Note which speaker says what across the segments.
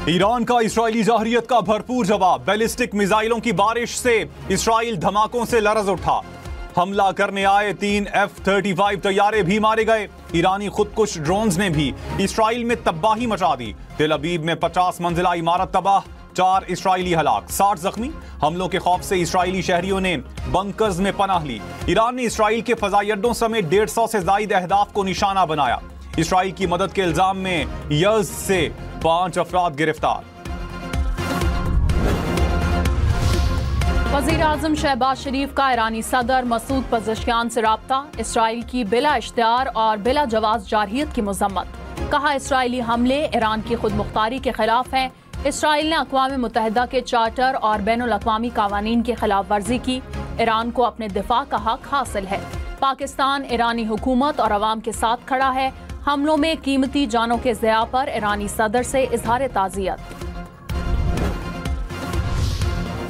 Speaker 1: Iran का इस्राइली जाहिरियत का भरपूर जवाब। बैलिस्टिक मिसाइलों की बारिश से इस्राइल धमाकों से लरज उठा। हमला करने आए 3 F-35 तैयारे भी मारे गए। ईरानी खुदकुश ड्रोन्स ने भी इस्राइल में तबाही मचा दी। तेल अवीव में 50 मंजिला इमारत तबाह, 4 इस्राइली हलाक, 60 जख्मी। हमलों के खौफ से इस्राइली शहरियों ने बंकर्स में पनाह ली। ईरान ने इस्राइल के फजाई अड्डों समेत 150 से ज्यादा अहदाफ को निशाना बनाया। इस्राइल की मदद के इल्जाम में यज़द से 5 अफराद गिरफ्तार।
Speaker 2: वज़ीर आज़म शहबाज शरीफ का ईरानी सदर मसूद पज़ेश्कियान से राब्ता। इस्राइल की बिला इश्तिहार और बिला जवाज जारहियत की मज़म्मत। कहा इस्राइली हमले ईरान की खुद मुख्तारी के खिलाफ हैं। इस्राइल ने अक़वाम मुत्तहिदा के चार्टर और बैनुल अक़वामी क़वानीन की खिलाफ वर्जी की। ईरान को अपने दिफा का हक हासिल है। पाकिस्तान ईरानी हुकूमत और अवाम के साथ खड़ा है। हमलों में कीमती जानों के ज़िया पर ईरानी सदर से इजहार ताज़ियत।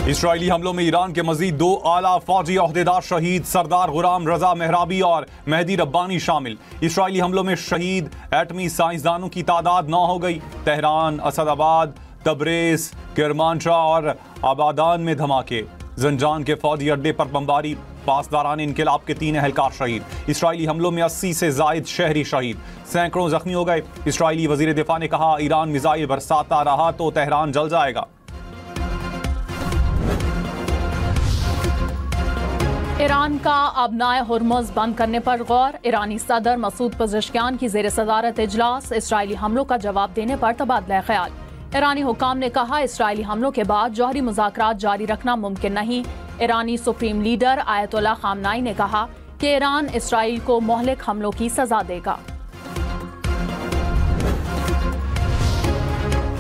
Speaker 1: इस्राइली हमलों में ईरान के मजीद 2 आला फौजी ओहदेदार शहीद, सरदार गुलाम रजा मेहराबी और मेहदी रब्बानी शामिल। इस्राइली हमलों में शहीद एटमी साइंसदानों की तादाद 9 हो गई। तेहरान, असदाबाद, तबरेज़, किरमानशाह और आबादान में धमाके। जंजान के फौजी अड्डे पर बमबारी। पासदारान इनकलाब के 3 एहलकार शहीद। इस्राइली हमलों में 80 से जायद शहरी शहीद, सैकड़ों जख्मी हो गए। इस्राइली वजीर दिफा ने कहा ईरान मिसाइल बरसाता रहा तो तेहरान जल जाएगा।
Speaker 2: ईरान का अबनाए हुर्मुज़ बंद करने पर गौर। ईरानी सदर मसूद पज़ेश्कियान की ज़ेर सदारत इजलास। इस्राइली हमलों का जवाब देने पर तबादला ख्याल। ईरानी हुकाम ने कहा इस्राइली हमलों के बाद जौहरी मुज़ाकरात जारी रखना मुमकिन नहीं। ईरानी सुप्रीम लीडर आयतुल्लाह खामनाई ने कहा कि ईरान इस्राइल को मोहलिक हमलों की सजा देगा।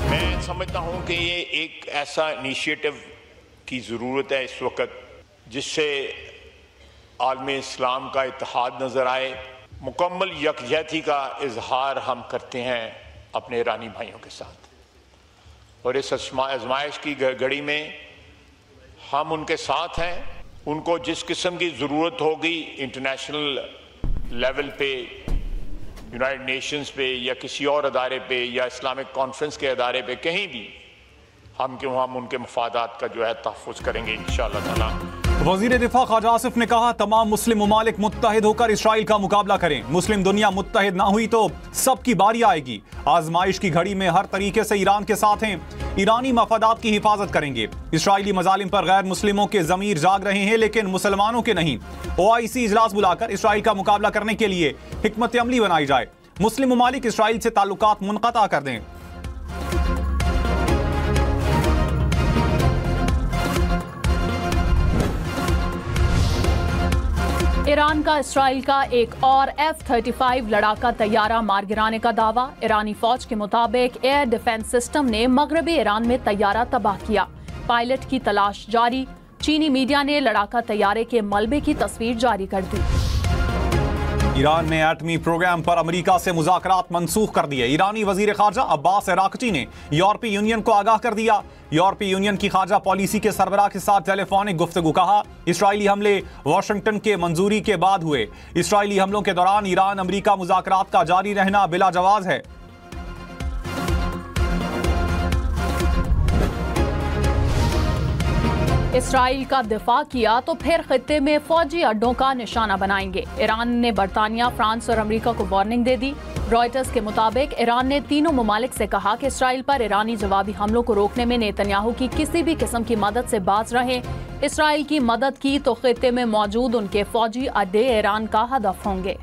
Speaker 3: मैं समझता हूं कि ये एक ऐसा इनिशिएटिव की ज़रूरत है इस वक्त जिससे आलम इस्लाम का इत्तेहाद नज़र आए। मुकम्मल यकजहती का इजहार हम करते हैं अपने ईरानी भाइयों के साथ, और इस आजमाइश की घड़ी में हम उनके साथ हैं। उनको जिस किस्म की ज़रूरत होगी इंटरनेशनल लेवल पे, यूनाइटेड नेशंस पे या किसी और अदारे पे या इस्लामिक कॉन्फ्रेंस के अदारे पे, कहीं भी हम उनके मफादात का जो है तहफ़्फ़ुज़ करेंगे इंशाअल्लाह ताला।
Speaker 1: वज़ीर दिफा ख्वाजा आसिफ ने कहा तमाम मुस्लिम ममालिक मुत्तहिद होकर इसराइल का मुकाबला करें। मुस्लिम दुनिया मुत्तहिद ना हुई तो सबकी बारी आएगी। आजमाइश की घड़ी में हर तरीके से ईरान के साथ हैं। ईरानी मफादात की हिफाजत करेंगे। इसराइली मजालिम पर गैर मुस्लिमों के ज़मीर जाग रहे हैं लेकिन मुसलमानों के नहीं। OIC इजलास बुलाकर इसराइल का मुकाबला करने के लिए हिकमत अमली बनाई जाए। मुस्लिम ममालिक इसराइल से ताल्लुकात मुनक़ता कर दें।
Speaker 2: ईरान का इसराइल का एक और F-35 लड़ाका तैयारा मार गिराने का दावा। ईरानी फौज के मुताबिक एयर डिफेंस सिस्टम ने मगरबी ईरान में तैयारा तबाह किया। पायलट की तलाश जारी। चीनी मीडिया ने लड़ाका तैयारे के मलबे की तस्वीर जारी कर दी।
Speaker 1: ईरान ने एटमी प्रोग्राम पर अमेरिका से मुज़ाकरात मनसूख कर दिए। ईरानी वजीर खारजा अब्बास अराक़ची ने यूरोपीय यूनियन को आगाह कर दिया। यूरोपीय यूनियन की खारजा पॉलिसी के सरबराह के साथ टेलीफोनिक गुफ्तगू। कहा इसराइली हमले वाशिंगटन के मंजूरी के बाद हुए। इसराइली हमलों के दौरान ईरान अमेरिका मुज़ाकरात का जारी रहना बिला जवाज है।
Speaker 2: इसराइल का दिफा किया तो फिर खित्ते में फौजी अड्डों का निशाना बनाएंगे। ईरान ने बरतानिया, फ्रांस और अमेरिका को वार्निंग दे दी। रॉयटर्स के मुताबिक ईरान ने तीनों ममालिक से कहा कि इसराइल पर ईरानी जवाबी हमलों को रोकने में नेतन्याहू की किसी भी किस्म की मदद से बाज रहें। इसराइल की मदद की तो खित्ते में मौजूद उनके फौजी अड्डे ईरान का हदफ होंगे।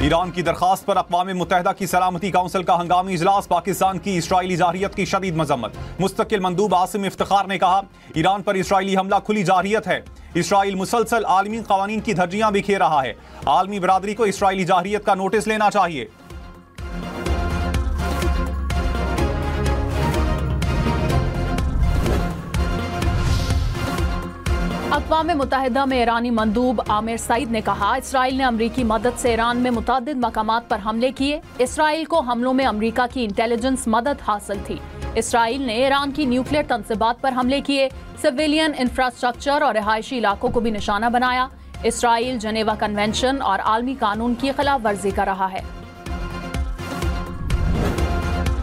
Speaker 1: ईरान की दरखास्त पर अक़वाम मुत्तहिदा की सलामती काउंसिल का हंगामी इजलास। पाकिस्तान की इसराइली जारहियत की शदीद मजम्मत। मुस्तकिल मंदूब आसिम इफ्तिखार ने कहा ईरान पर इसराइली हमला खुली जारहियत है। इसराइल मुसलसल आलमी क़वानीन की धज्जियां बिखेर रहा है। आलमी बरादरी को इसराइली जारहियत का नोटिस लेना चाहिए।
Speaker 2: अक़वाम मुत्तहिदा में ईरानी मंदूब आमिर सईद ने कहा इसराइल ने अमरीकी मदद से ईरान में मुतअद्दिद मकामात पर हमले किए। इसराइल को हमलों में अमरीका की इंटेलिजेंस मदद हासिल थी। इसराइल ने ईरान की न्यूक्लियर तंसीबात पर हमले किए। सिविलियन इंफ्रास्ट्रक्चर और रिहायशी इलाकों को भी निशाना बनाया। इसराइल जनेवा कन्वेंशन और आलमी कानून की खिलाफ वर्जी कर रहा है।